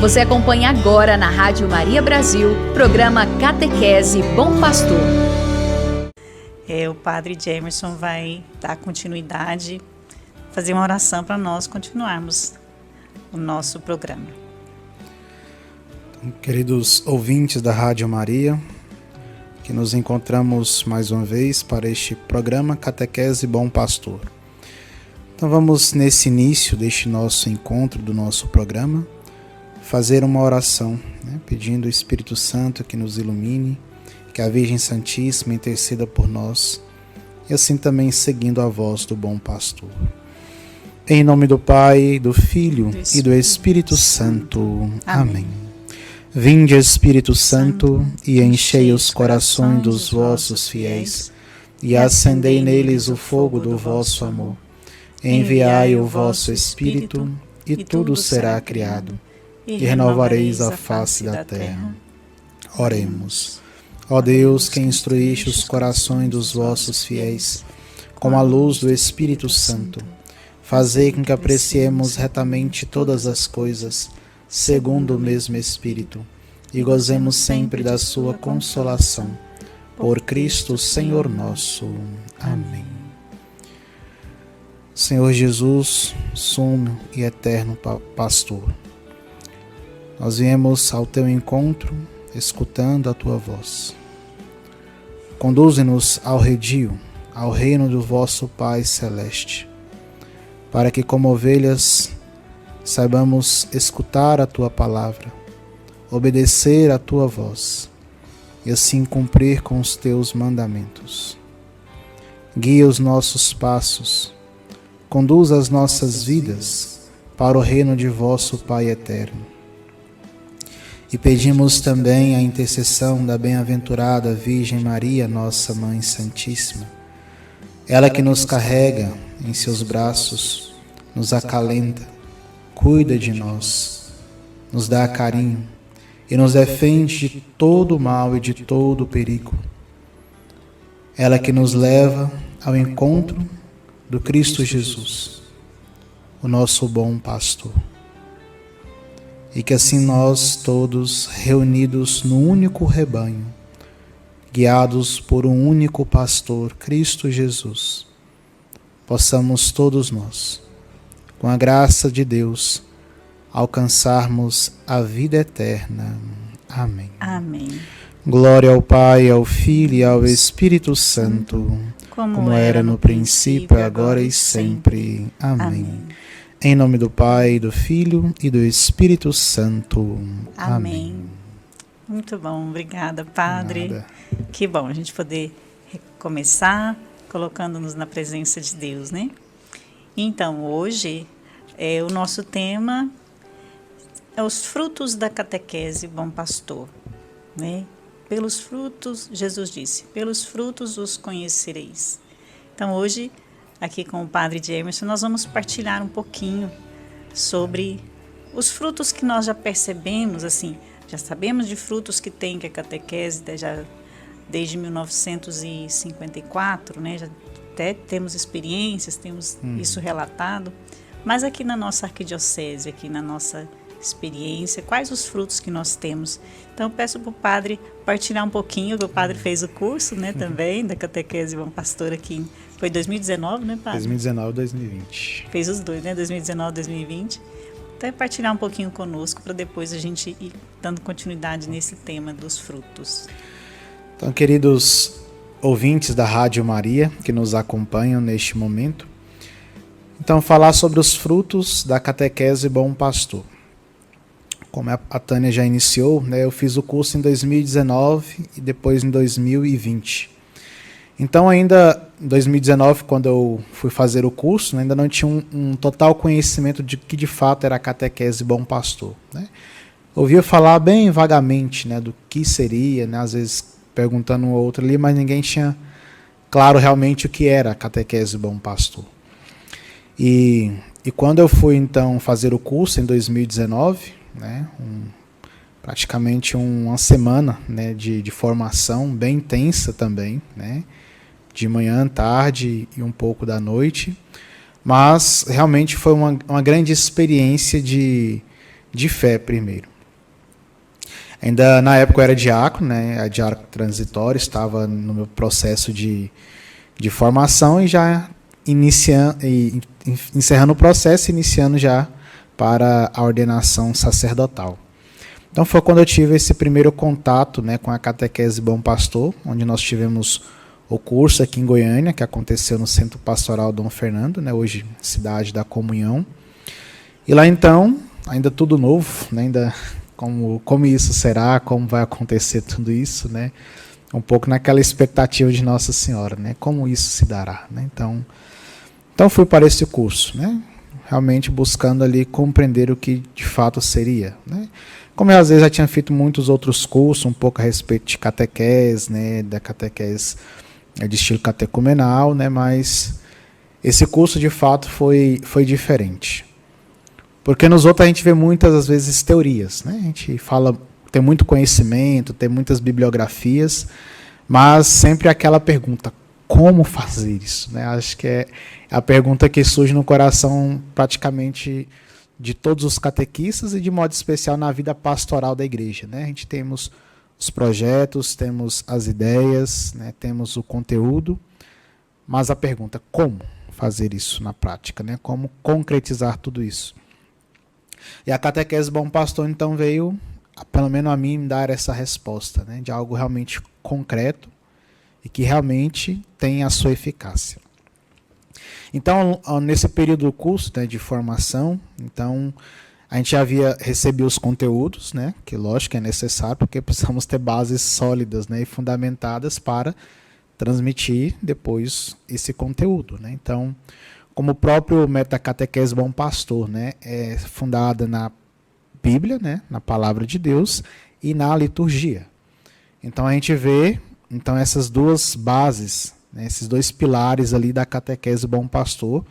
Você acompanha agora na Rádio Maria Brasil, programa Catequese Bom Pastor. O Padre Jamerson vai dar continuidade, fazer uma oração para nós continuarmos o nosso programa. Então, queridos ouvintes da Rádio Maria, que nos encontramos mais uma vez para este programa Catequese Bom Pastor. Então vamos, nesse início deste nosso encontro, do nosso programa, fazer uma oração, pedindo ao Espírito Santo que nos ilumine, que a Virgem Santíssima interceda por nós, e assim também seguindo a voz do bom pastor. Em nome do Pai, do Filho e do Espírito Santo. Amém. Vinde, Espírito Santo, e enchei os corações dos vossos fiéis, e acendei neles o fogo do vosso amor. Enviai o vosso Espírito, e tudo será criado, e renovareis a face da terra. Oremos. Ó Deus, que instruíste os corações dos vossos fiéis com a luz do Espírito Santo, fazei com que apreciemos retamente todas as coisas, segundo o mesmo Espírito, e gozemos sempre da sua consolação. Por Cristo, Senhor nosso. Amém. Senhor Jesus, sumo e eterno pastor, nós viemos ao teu encontro, escutando a tua voz. Conduze-nos ao redil, ao reino do vosso Pai Celeste, para que, como ovelhas, saibamos escutar a tua palavra, obedecer a tua voz, e assim cumprir com os teus mandamentos. Guia os nossos passos, conduz as nossas vidas para o reino de vosso Pai eterno. E pedimos também a intercessão da bem-aventurada Virgem Maria, nossa Mãe Santíssima. Ela que nos carrega em seus braços, nos acalenta, cuida de nós, nos dá carinho e nos defende de todo o mal e de todo o perigo. Ela que nos leva ao encontro do Cristo Jesus, o nosso bom pastor. E que assim nós todos, reunidos no único rebanho, guiados por um único pastor, Cristo Jesus, possamos todos nós, com a graça de Deus, alcançarmos a vida eterna. Amém. Amém. Glória ao Pai, ao Filho e ao Espírito Santo, como era no princípio, agora e sempre. Amém. Em nome do Pai, do Filho e do Espírito Santo. Amém. Muito bom, obrigada, Padre. Nada. Que bom a gente poder recomeçar colocando-nos na presença de Deus, né? Então, hoje, o nosso tema é os frutos da catequese Bom Pastor, né? Pelos frutos, Jesus disse, pelos frutos os conhecereis. Então, hoje, aqui com o Padre Jamerson, nós vamos partilhar um pouquinho sobre os frutos que nós já percebemos, assim, já sabemos de frutos que tem que a catequese já desde 1954, né? Já até temos experiências, temos isso relatado, mas aqui na nossa arquidiocese, aqui na nossa experiência, quais os frutos que nós temos. Então eu peço para o Padre partilhar um pouquinho, que o Padre fez o curso, né, também, da catequese Bom Pastor aqui, foi 2019, né, Padre? 2019 e 2020. Fez os dois, né, 2019 e 2020. Então é partilhar um pouquinho conosco, para depois a gente ir dando continuidade nesse tema dos frutos. Então, queridos ouvintes da Rádio Maria, que nos acompanham neste momento, então falar sobre os frutos da catequese Bom Pastor. Como a Tânia já iniciou, né, eu fiz o curso em 2019 e depois em 2020. Então ainda em 2019, quando eu fui fazer o curso, ainda não tinha um total conhecimento de que de fato era a catequese Bom Pastor, né? Ouvia falar bem vagamente, né, do que seria, né, às vezes perguntando um ou outro ali, mas ninguém tinha claro realmente o que era a catequese Bom Pastor. E quando eu fui então fazer o curso em 2019, né, praticamente uma semana, né, de formação bem intensa também, né, de manhã, tarde e um pouco da noite, mas realmente foi uma grande experiência de de fé primeiro. Ainda na época eu era diácono, né, diácono transitório, estava no meu processo de formação e já encerrando o processo, iniciando já para a ordenação sacerdotal. Então foi quando eu tive esse primeiro contato, né, com a catequese Bom Pastor, onde nós tivemos o curso aqui em Goiânia, que aconteceu no Centro Pastoral Dom Fernando, né, hoje Cidade da Comunhão. E lá então, ainda tudo novo, né, ainda como isso será, como vai acontecer tudo isso, né, um pouco naquela expectativa de Nossa Senhora, né, como isso se dará, né. Então fui para esse curso, né, realmente buscando ali compreender o que de fato seria, né. Como eu às vezes já tinha feito muitos outros cursos, um pouco a respeito de catequese, né, da catequese de estilo catecumenal, né, mas esse curso de fato foi diferente. Porque nos outros a gente vê muitas, às vezes, teorias, né? A gente fala, tem muito conhecimento, tem muitas bibliografias, mas sempre aquela pergunta, como fazer isso? Né? Acho que é a pergunta que surge no coração praticamente de todos os catequistas e de modo especial na vida pastoral da igreja, né? A gente temos os projetos, temos as ideias, né? Temos o conteúdo, mas a pergunta, como fazer isso na prática, né? Como concretizar tudo isso? E a catequese Bom Pastor, então, veio, pelo menos a mim, me dar essa resposta, né, de algo realmente concreto e que realmente tem a sua eficácia. Então, nesse período do curso, né, de formação, então, a gente havia recebido os conteúdos, né, que lógico é necessário, porque precisamos ter bases sólidas, né, e fundamentadas para transmitir depois esse conteúdo, né. Então, como o próprio Metacatequese Bom Pastor, né, é fundada na Bíblia, né, na Palavra de Deus e na liturgia. Então a gente vê então essas duas bases, né, esses dois pilares ali da Catequese Bom Pastor,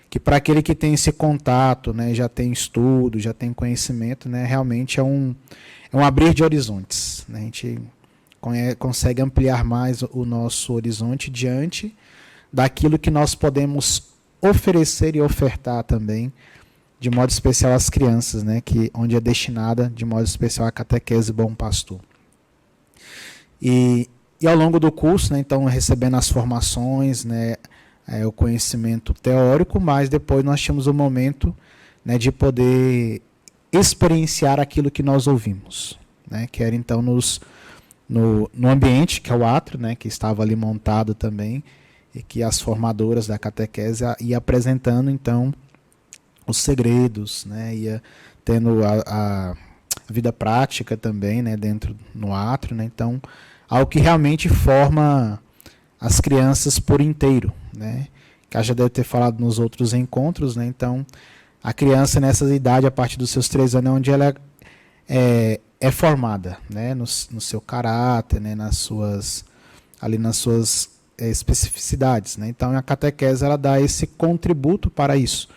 que para aquele que tem esse contato, né, já tem estudo, já tem conhecimento, né, realmente é um abrir de horizontes, né, a gente consegue ampliar mais o nosso horizonte diante daquilo que nós podemos oferecer e ofertar também, de modo especial às crianças, né, onde é destinada de modo especial a catequese Bom Pastor. E ao longo do curso, né, então recebendo as formações, né, o conhecimento teórico, mas depois nós tínhamos o momento, né, de poder experienciar aquilo que nós ouvimos, né, que era então no ambiente, que é o átrio, né, que estava ali montado também, e que as formadoras da catequese iam apresentando, então, os segredos, né, ia tendo a vida prática também, né, dentro no átrio, né, então, algo que realmente forma as crianças por inteiro, né, que já deve ter falado nos outros encontros, né, então, a criança nessa idade, a partir dos seus 3 anos, é onde ela é formada, né, no seu caráter, né, nas suas especificidades, né? Então a catequese ela dá esse contributo para isso.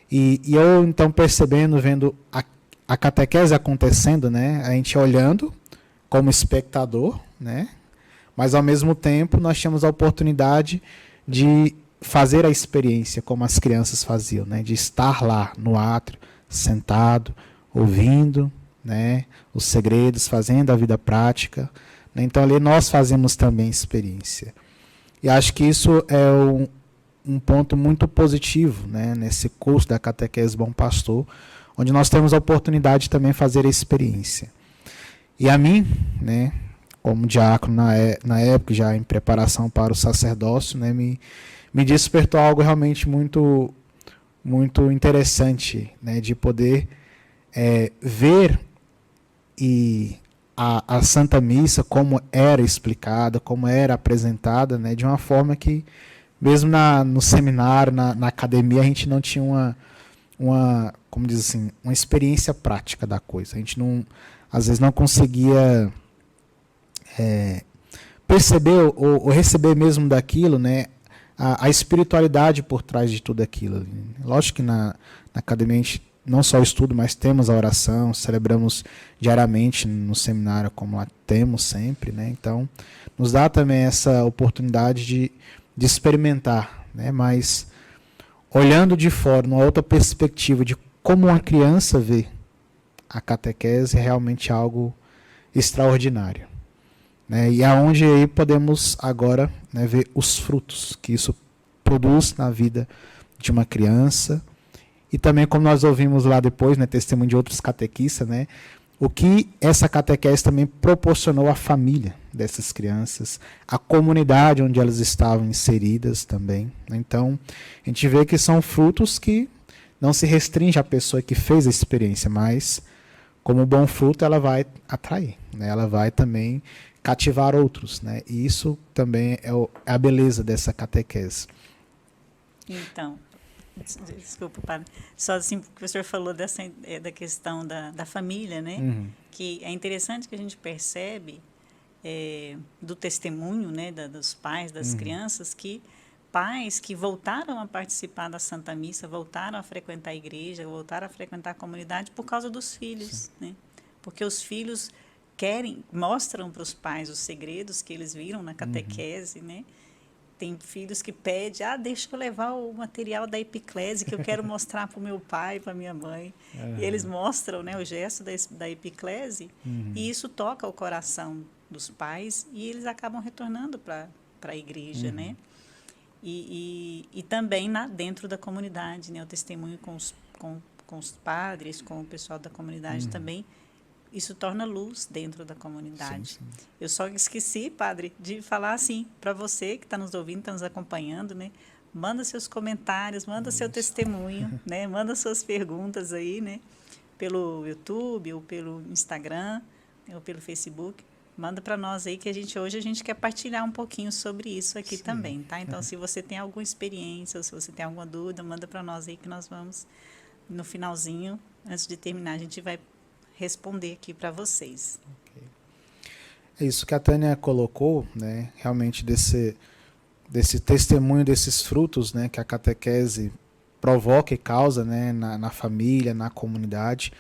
E eu então percebendo, vendo a catequese acontecendo, né? A gente olhando como espectador, né? Mas ao mesmo tempo nós tínhamos a oportunidade de fazer a experiência como as crianças faziam, né? De estar lá no átrio, sentado, ouvindo, né? Os segredos, fazendo a vida prática. Né? Então ali nós fazemos também experiência. E acho que isso é um ponto muito positivo, né, nesse curso da Catequese Bom Pastor, onde nós temos a oportunidade de também fazer a experiência. E a mim, né, como diácono na época, já em preparação para o sacerdócio, né, me despertou algo realmente muito, muito interessante, né, de poder ver a Santa Missa, como era explicada, como era apresentada, né, de uma forma que, mesmo no seminário, na academia, a gente não tinha como diz assim, uma experiência prática da coisa. A gente às vezes não conseguia perceber ou receber mesmo daquilo, né, a espiritualidade por trás de tudo aquilo. Lógico que na academia a gente não só estudo, mas temos a oração, celebramos diariamente no seminário, como lá temos sempre, né? Então, nos dá também essa oportunidade de experimentar, né? Mas olhando de fora, numa outra perspectiva de como uma criança vê, a catequese é realmente algo extraordinário, né? E aonde aí podemos agora, né, ver os frutos que isso produz na vida de uma criança. E também, como nós ouvimos lá depois, né, testemunho de outros catequistas, né, o que essa catequese também proporcionou à família dessas crianças, à comunidade onde elas estavam inseridas também. Então, a gente vê que são frutos que não se restringe à pessoa que fez a experiência, mas, como bom fruto, ela vai atrair, né? Ela vai também cativar outros, né? E isso também é a beleza dessa catequese. Então, desculpa, padre. Só assim, porque o senhor falou da questão da família, né? Uhum. Que é interessante que a gente percebe do testemunho, né, dos pais, das crianças, que pais que voltaram a participar da Santa Missa, voltaram a frequentar a igreja, voltaram a frequentar a comunidade por causa dos filhos, né? Porque os filhos mostram para os pais os segredos que eles viram na catequese, né? Tem filhos que pedem, deixa eu levar o material da epiclese que eu quero mostrar para o meu pai, para a minha mãe. E eles mostram, né, o gesto da epiclese, e isso toca o coração dos pais, e eles acabam retornando para a igreja, né? E também dentro da comunidade, né, o testemunho com os padres, com o pessoal da comunidade também. Isso torna luz dentro da comunidade. Sim. Eu só esqueci, padre, de falar assim, para você que está nos ouvindo, está nos acompanhando, né? Manda seus comentários, manda seu testemunho, né? Manda suas perguntas aí, né? Pelo YouTube, ou pelo Instagram, ou pelo Facebook. Manda para nós aí, que hoje a gente quer partilhar um pouquinho sobre isso aqui também, tá? Então, se você tem alguma experiência, ou se você tem alguma dúvida, manda para nós aí, que nós vamos, no finalzinho, antes de terminar, a gente vai responder aqui para vocês. Okay. É isso que a Tânia colocou, né? Realmente desse testemunho, desses frutos, né, que a catequese provoca e causa, né, na família, na comunidade,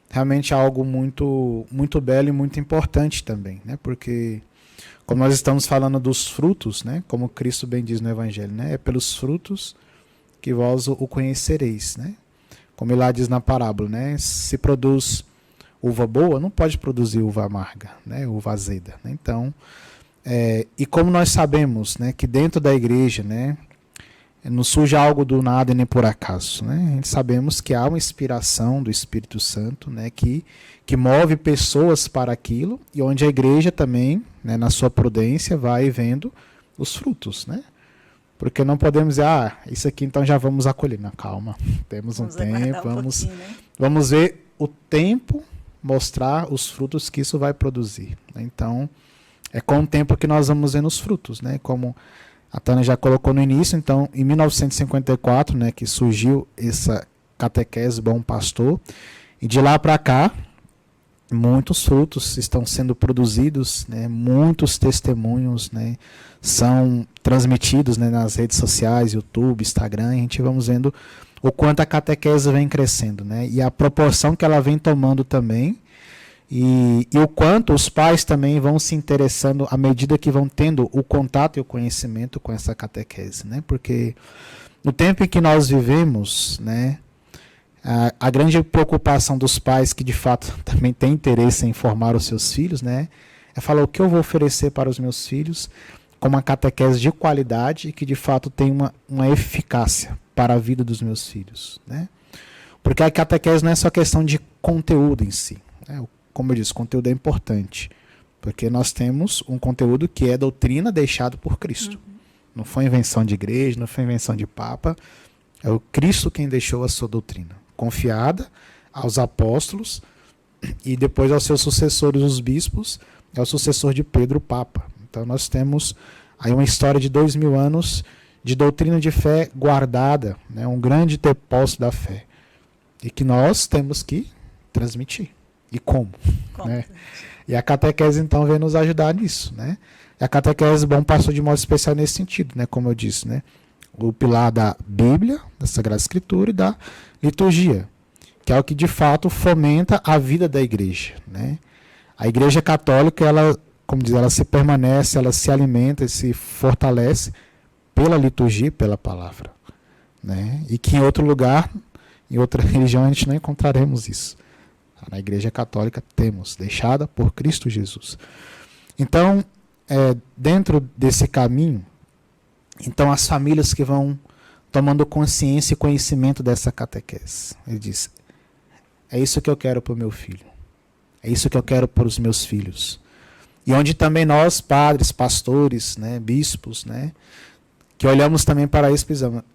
realmente é algo muito, muito belo e muito importante também, né? Porque, como nós estamos falando dos frutos, né, como Cristo bem diz no Evangelho, né, é pelos frutos que vós o conhecereis, né? Como ele lá diz na parábola, né? Se produz uva boa, não pode produzir uva amarga, né? Uva azeda, né? Então, e como nós sabemos, né, que dentro da igreja, né, não surge algo do nada e nem por acaso, né? A gente sabemos que há uma inspiração do Espírito Santo, né, que move pessoas para aquilo, e onde a igreja também, né, na sua prudência, vai vendo os frutos, né? Porque não podemos dizer, isso aqui então já vamos acolher. Não, calma, temos um tempo, vamos ver o tempo mostrar os frutos que isso vai produzir. Então, é com o tempo que nós vamos vendo os frutos, né? Como a Tânia já colocou no início, então, em 1954, né, que surgiu essa catequese Bom Pastor, e de lá para cá, muitos frutos estão sendo produzidos, né? Muitos testemunhos, né, são transmitidos, né, nas redes sociais, YouTube, Instagram, e a gente vamos vendo o quanto a catequese vem crescendo, né? E a proporção que ela vem tomando também, e o quanto os pais também vão se interessando à medida que vão tendo o contato e o conhecimento com essa catequese, né? Porque no tempo em que nós vivemos, né, a grande preocupação dos pais, que de fato também têm interesse em formar os seus filhos, né, é falar o que eu vou oferecer para os meus filhos com uma catequese de qualidade e que de fato tem uma eficácia para a vida dos meus filhos, né? Porque a catequese não é só questão de conteúdo em si, né? Como eu disse, o conteúdo é importante, porque nós temos um conteúdo que é doutrina deixado por Cristo. Não foi invenção de igreja, não foi invenção de papa, é o Cristo quem deixou a sua doutrina, confiada aos apóstolos e depois aos seus sucessores, os bispos, é o sucessor de Pedro, o papa. Então nós temos aí uma história de 2000 anos de doutrina de fé guardada, né, um grande depósito da fé, e que nós temos que transmitir. E como? Né? E a catequese então vem nos ajudar nisso, né? E a catequese Bom Pastor de modo especial nesse sentido, né? Como eu disse, né? O pilar da Bíblia, da Sagrada Escritura e da liturgia, que é o que de fato fomenta a vida da igreja, né? A Igreja Católica, ela, como diz, ela se permanece, ela se alimenta e se fortalece pela liturgia e pela palavra, né? E que em outro lugar, em outra religião, a gente não encontraremos isso. Na Igreja Católica temos, deixada por Cristo Jesus. Então, dentro desse caminho, então as famílias que vão tomando consciência e conhecimento dessa catequese. Ele diz, é isso que eu quero para o meu filho. É isso que eu quero para os meus filhos. E onde também nós, padres, pastores, né, bispos, né, que olhamos também para isso,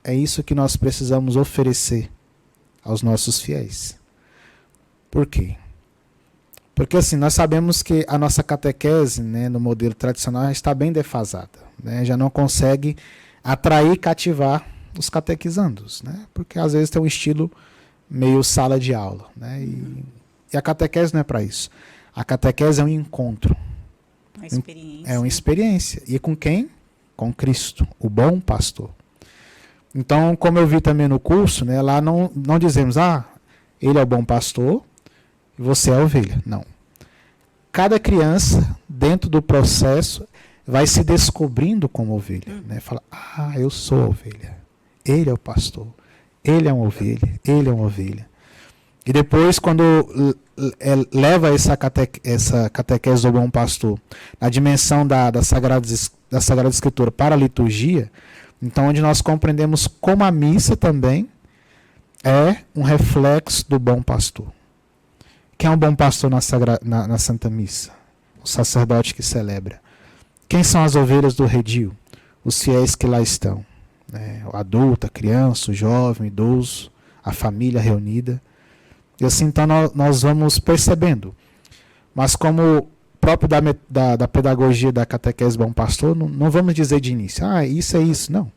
é isso que nós precisamos oferecer aos nossos fiéis. Por quê? Porque assim, nós sabemos que a nossa catequese, né, no modelo tradicional, está bem defasada, né, já não consegue atrair e cativar os catequizandos, né, porque às vezes tem um estilo meio sala de aula, né, e a catequese não é para isso. A catequese é um encontro. Uma experiência. É uma experiência. E com quem? Com Cristo, o bom pastor. Então, como eu vi também no curso, né, lá não dizemos, ele é o bom pastor e você é a ovelha. Não. Cada criança, dentro do processo, vai se descobrindo como ovelha. Né? Fala, eu sou a ovelha. Ele é o pastor. Ele é uma ovelha. Ele é uma ovelha. E depois, quando leva essa catequese do bom pastor na dimensão da Sagrada Escritura para a liturgia, então onde nós compreendemos como a missa também é um reflexo do bom pastor. Quem é um bom pastor na Santa Missa? O sacerdote que celebra. Quem são as ovelhas do redil? Os fiéis que lá estão. Né? O adulto, a criança, o jovem, o idoso, a família reunida. E assim, então, nós vamos percebendo. Mas como próprio da pedagogia da catequese bom pastor, não vamos dizer de início, isso é isso, não.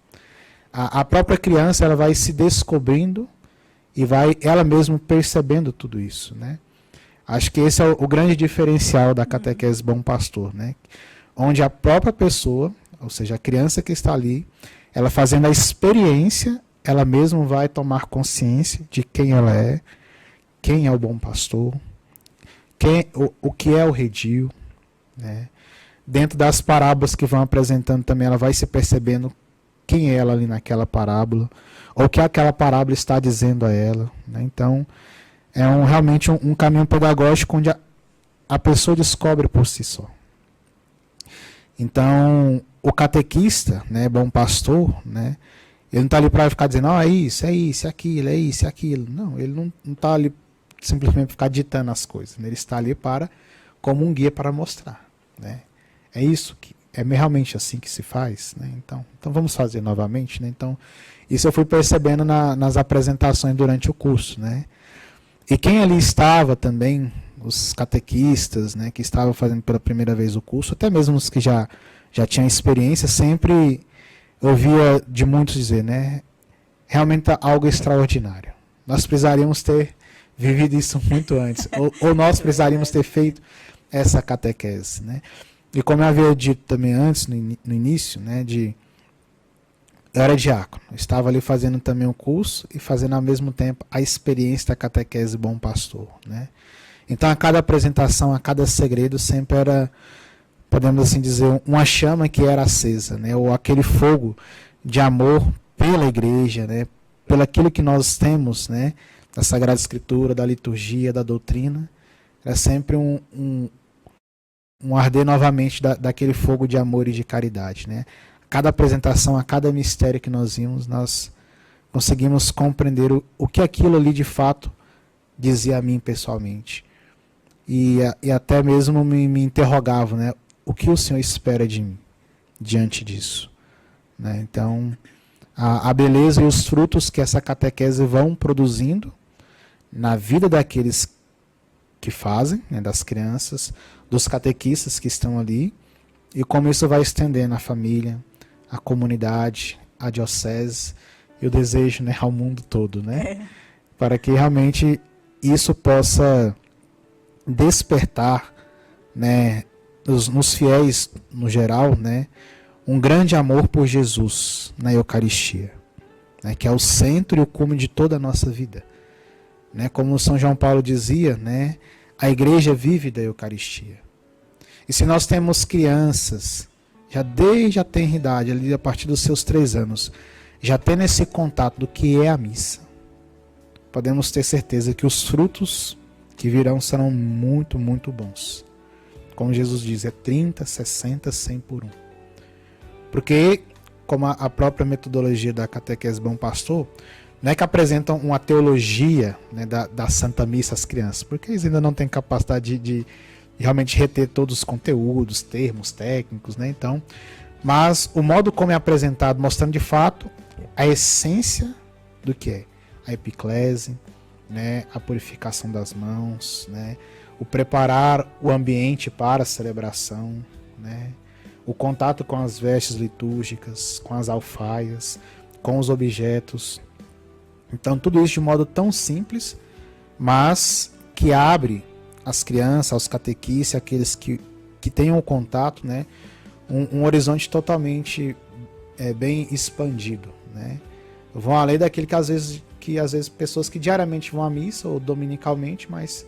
A própria criança, ela vai se descobrindo e vai ela mesma percebendo tudo isso, né? Acho que esse é o grande diferencial da catequese bom pastor, né? Onde a própria pessoa, ou seja, a criança que está ali, ela fazendo a experiência, ela mesma vai tomar consciência de quem ela é, quem é o bom pastor, o que é o redil, né? Dentro das parábolas que vão apresentando também, ela vai se percebendo quem é ela ali naquela parábola, ou o que aquela parábola está dizendo a ela, né? Então, é realmente um caminho pedagógico onde a pessoa descobre por si só. Então, o catequista, né, bom pastor, né, ele não está ali para ficar dizendo, é isso, é aquilo, é isso, é aquilo. Não, ele não está ali simplesmente para ficar ditando as coisas. Né? Ele está ali como um guia para mostrar. Né? É isso que é realmente assim que se faz. Né? Então vamos fazer novamente. Né? Então, isso eu fui percebendo nas apresentações durante o curso. Né? E quem ali estava também, os catequistas, né, que estavam fazendo pela primeira vez o curso, até mesmo os que já tinham experiência, sempre ouvia de muitos dizer, né, realmente algo extraordinário. Nós precisaríamos ter vivido isso muito antes, ou nós precisaríamos ter feito essa catequese. Né? E como eu havia dito também antes, no início, né, eu era diácono, eu estava ali fazendo também o curso e fazendo ao mesmo tempo a experiência da catequese bom pastor. Né? Então a cada apresentação, a cada segredo sempre era, podemos assim dizer, uma chama que era acesa, né? Ou aquele fogo de amor pela igreja, né? Pelo aquilo que nós temos, né? Da Sagrada Escritura, da liturgia, da doutrina. Era sempre um arder novamente daquele fogo de amor e de caridade, né? A cada apresentação, a cada mistério que nós vimos, nós conseguimos compreender o que aquilo ali de fato dizia a mim pessoalmente. E até mesmo me interrogava, né? O que o Senhor espera de mim diante disso? Né? Então, a beleza e os frutos que essa catequese vão produzindo na vida daqueles que fazem, né? Das crianças, dos catequistas que estão ali, e como isso vai estendendo a família, a comunidade, a diocese, e o desejo, né, ao mundo todo, né? Para que realmente isso possa despertar, né, nos fiéis no geral, né, um grande amor por Jesus na Eucaristia, né, que é o centro e o cume de toda a nossa vida. Né, como São João Paulo dizia, né, a igreja vive da Eucaristia. E se nós temos crianças, já desde a tenridade, ali a partir dos seus 3 anos, já tendo esse contato do que é a missa, podemos ter certeza que os frutos que virão serão muito, muito bons. Como Jesus diz, é 30, 60, 100 por um. Porque, como a própria metodologia da catequese Bom Pastor, não é que apresentam uma teologia, né, da Santa Missa às crianças, porque eles ainda não têm capacidade de realmente reter todos os conteúdos, termos técnicos, né? Então, mas o modo como é apresentado, mostrando de fato a essência do que é a epiclese, né, a purificação das mãos, né, o preparar o ambiente para a celebração, né, o contato com as vestes litúrgicas, com as alfaias, com os objetos. Então, tudo isso de modo tão simples, mas que abre as crianças, aos catequistas, aqueles que tenham o contato, né, um horizonte totalmente bem expandido, né. Vão além daquele que às vezes pessoas que diariamente vão à missa ou dominicalmente, mas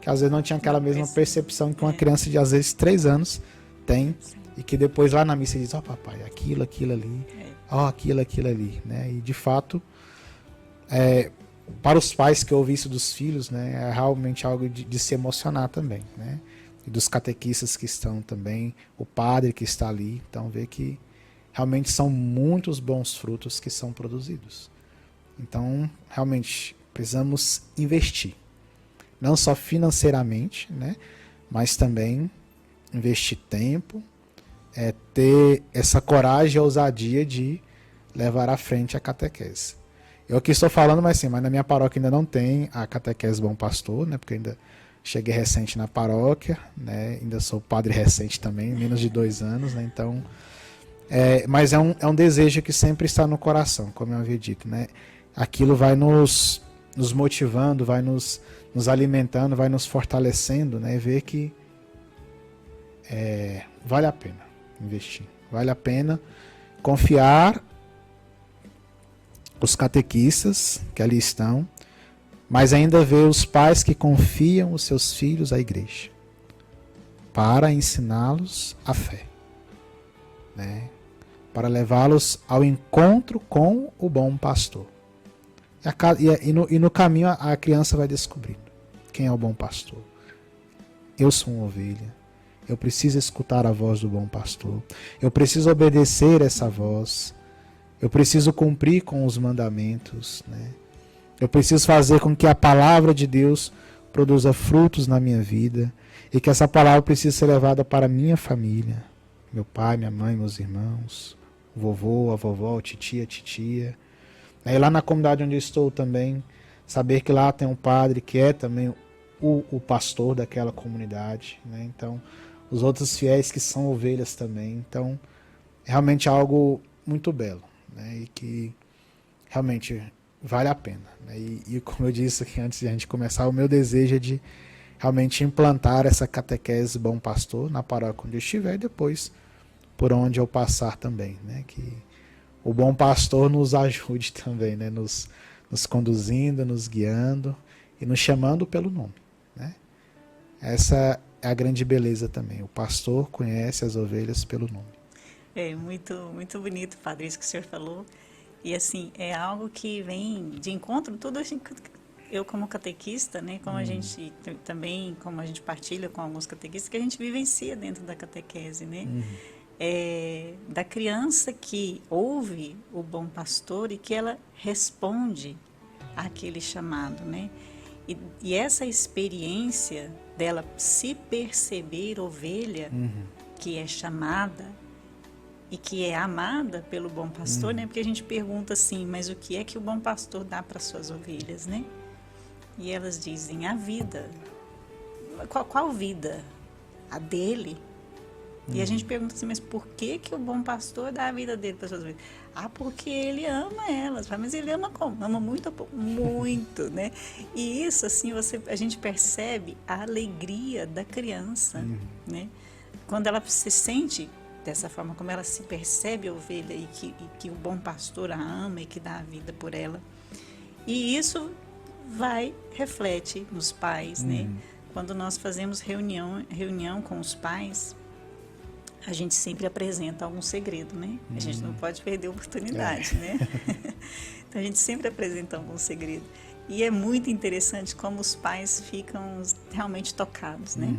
que às vezes não tinha aquela mesma percepção que uma criança de às vezes 3 anos tem. Sim. E que depois lá na missa diz, ó papai, aquilo ali, ó aquilo ali, né? E de fato, para os pais que ouvem isso dos filhos, né, é realmente algo de se emocionar também, né? E dos catequistas que estão também, o padre que está ali, então vê que realmente são muitos bons frutos que são produzidos. Então, realmente, precisamos investir. Não só financeiramente, né, mas também investir tempo, ter essa coragem e ousadia de levar à frente a catequese. Eu aqui estou falando, mas na minha paróquia ainda não tem a catequese Bom Pastor, né, porque ainda cheguei recente na paróquia, né, ainda sou padre recente também, menos de 2 anos, né, então... mas é um desejo que sempre está no coração, como eu havia dito, né? Aquilo vai nos motivando, vai nos alimentando, vai nos fortalecendo, né? E ver que vale a pena investir, vale a pena confiar os catequistas que ali estão, mas ainda ver os pais que confiam os seus filhos à igreja para ensiná-los a fé, né? Para levá-los ao encontro com o bom pastor. E no caminho a criança vai descobrindo quem é o bom pastor. Eu sou uma ovelha. Eu preciso escutar a voz do bom pastor. Eu preciso obedecer essa voz. Eu preciso cumprir com os mandamentos, né? Eu preciso fazer com que a palavra de Deus produza frutos na minha vida e que essa palavra precisa ser levada para a minha família. Meu pai, minha mãe, meus irmãos, o vovô, a vovó, a titia. E lá na comunidade onde eu estou também, saber que lá tem um padre que é também o pastor daquela comunidade, né? Então, os outros fiéis que são ovelhas também. Então, é realmente algo muito belo, né? E que realmente vale a pena, né? E como eu disse aqui antes de a gente começar, o meu desejo é de realmente implantar essa catequese Bom Pastor na paróquia onde eu estiver e depois por onde eu passar também, né? Que o bom pastor nos ajude também, né? Nos conduzindo, nos guiando e nos chamando pelo nome, né? Essa é a grande beleza também. O pastor conhece as ovelhas pelo nome. É muito, muito bonito, padre, isso que o senhor falou. E assim, é algo que vem de encontro, tudo assim, eu como catequista, né, como a gente também, como a gente partilha com alguns catequistas, que a gente vivencia dentro da catequese, né? Da criança que ouve o bom pastor e que ela responde àquele chamado, né? E essa experiência dela se perceber ovelha, que é chamada e que é amada pelo bom pastor, né? Porque a gente pergunta assim, mas o que é que o bom pastor dá para suas ovelhas, né? E elas dizem, a vida. Qual vida? A dele? E a gente pergunta assim, mas por que o bom pastor dá a vida dele para suas ovelhas? Ah, porque ele ama elas. Mas ele ama como? Ama muito, muito, né? E isso, assim, a gente percebe a alegria da criança, né? Quando ela se sente dessa forma, como ela se percebe ovelha e que o bom pastor a ama e que dá a vida por ela. E isso reflete nos pais, né? Quando nós fazemos reunião com os pais, a gente sempre apresenta algum segredo, né? A gente não pode perder a oportunidade, né? Então a gente sempre apresenta algum segredo. E é muito interessante como os pais ficam realmente tocados, né?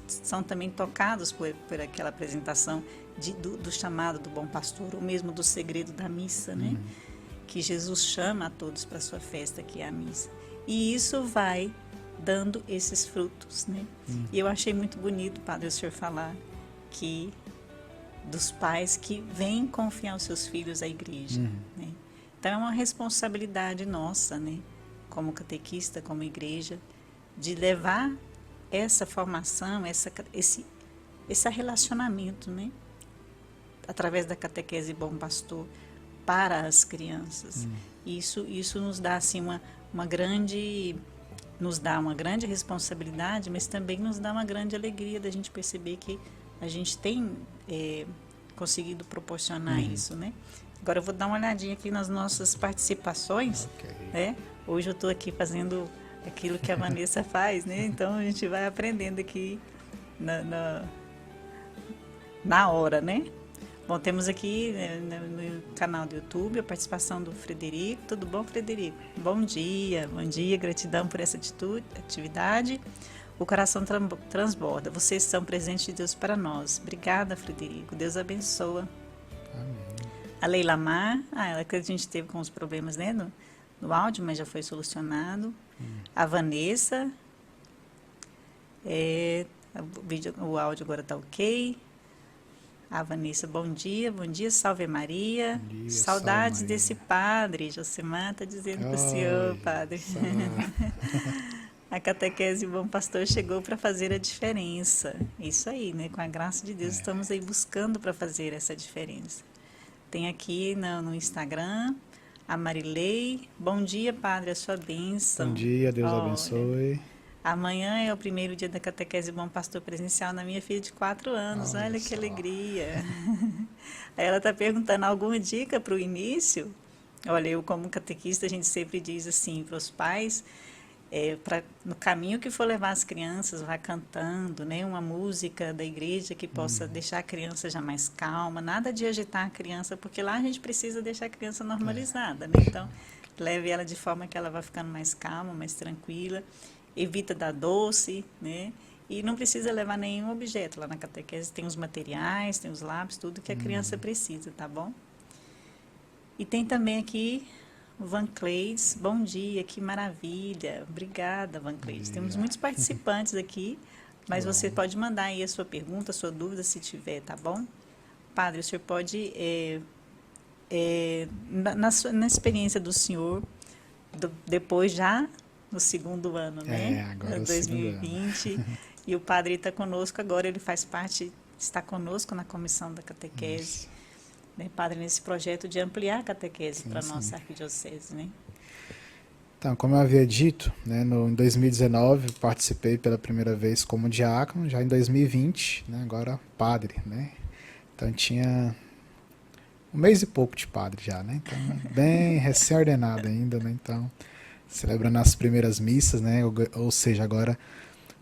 São também tocados por aquela apresentação do chamado do bom pastor, ou mesmo do segredo da missa, né? Que Jesus chama a todos para a sua festa, que é a missa. E isso vai dando esses frutos, né? E eu achei muito bonito, Padre, o senhor falar que dos pais que vêm confiar os seus filhos à igreja, né? Então é uma responsabilidade nossa, né? Como catequista, como igreja, de levar essa formação, esse relacionamento, né? Através da catequese Bom Pastor para as crianças. Isso nos dá assim uma grande responsabilidade, mas também nos dá uma grande alegria da gente perceber que a gente tem conseguido proporcionar isso, né? Agora eu vou dar uma olhadinha aqui nas nossas participações, né? Hoje eu estou aqui fazendo aquilo que a Vanessa faz, né? Então a gente vai aprendendo aqui na hora, né? Bom, temos aqui no canal do YouTube a participação do Frederico. Tudo bom, Frederico? Bom dia, gratidão por essa atividade. O coração transborda. Vocês são presentes de Deus para nós. Obrigada, Frederico. Deus abençoa. Amém. A Leila Mar, ela que a gente teve com os problemas, né, no áudio, mas já foi solucionado. A Vanessa, o áudio agora está ok. A Vanessa, bom dia, salve Maria. Bom dia, saudades salve Maria. Desse padre. Josemar está dizendo para o senhor, padre. A catequese Bom Pastor chegou para fazer a diferença. Isso aí, né? Com a graça de Deus, estamos aí buscando para fazer essa diferença. Tem aqui no Instagram a Marilei. Bom dia, padre, a sua bênção. Bom dia, Deus abençoe. Amanhã é o primeiro dia da catequese Bom Pastor presencial na minha filha de 4 anos. Olha que alegria. Aí ela está perguntando alguma dica para o início. Olha, eu como catequista, a gente sempre diz assim para os pais, no caminho que for levar as crianças, vai cantando, né, uma música da igreja que possa deixar a criança já mais calma, nada de agitar a criança, porque lá a gente precisa deixar a criança normalizada, né? Então, leve ela de forma que ela vai ficando mais calma, mais tranquila, evita dar doce, né? E não precisa levar nenhum objeto. Lá na catequese tem os materiais, tem os lápis, tudo que a criança precisa, tá bom? E tem também aqui o Van Cleis, bom dia, que maravilha. Obrigada, Van Cleis. Temos muitos participantes aqui, mas você pode mandar aí a sua pergunta, a sua dúvida, se tiver, tá bom? Padre, o senhor pode, na experiência do senhor, depois já no segundo ano, né? Agora 2020, e o padre está conosco agora, ele está conosco na comissão da catequese. Né, padre, nesse projeto de ampliar a catequese para a nossa arquidiocese, né? Então, como eu havia dito, né, em 2019 participei pela primeira vez como diácono, já em 2020, né, agora padre, né? Então tinha 1 mês e pouco de padre já, né? Então, bem recém-ordenado ainda, né? Então, celebrando as primeiras missas, né? Ou seja, agora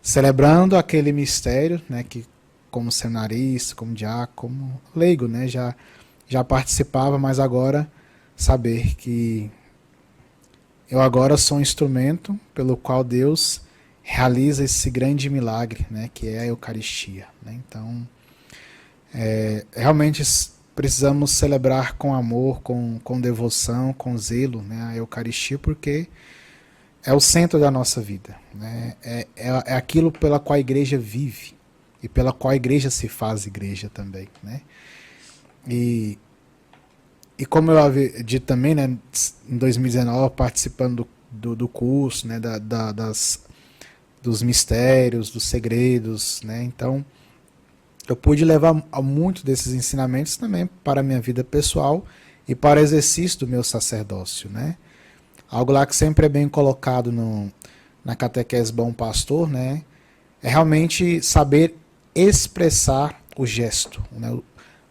celebrando aquele mistério, né, que como seminarista, como diácono, como leigo, né, já participava, mas agora saber que eu agora sou um instrumento pelo qual Deus realiza esse grande milagre, né, que é a Eucaristia, né? Então, realmente precisamos celebrar com amor, com devoção, com zelo, né, a Eucaristia, porque é o centro da nossa vida, né? É aquilo pela qual a igreja vive e pela qual a igreja se faz igreja também, né? E como eu havia dito também, né, em 2019, participando do curso, né, dos mistérios, dos segredos, né, então eu pude levar muito desses ensinamentos também para a minha vida pessoal e para o exercício do meu sacerdócio, né? Algo lá que sempre é bem colocado na catequese Bom Pastor, né, é realmente saber expressar o gesto, né,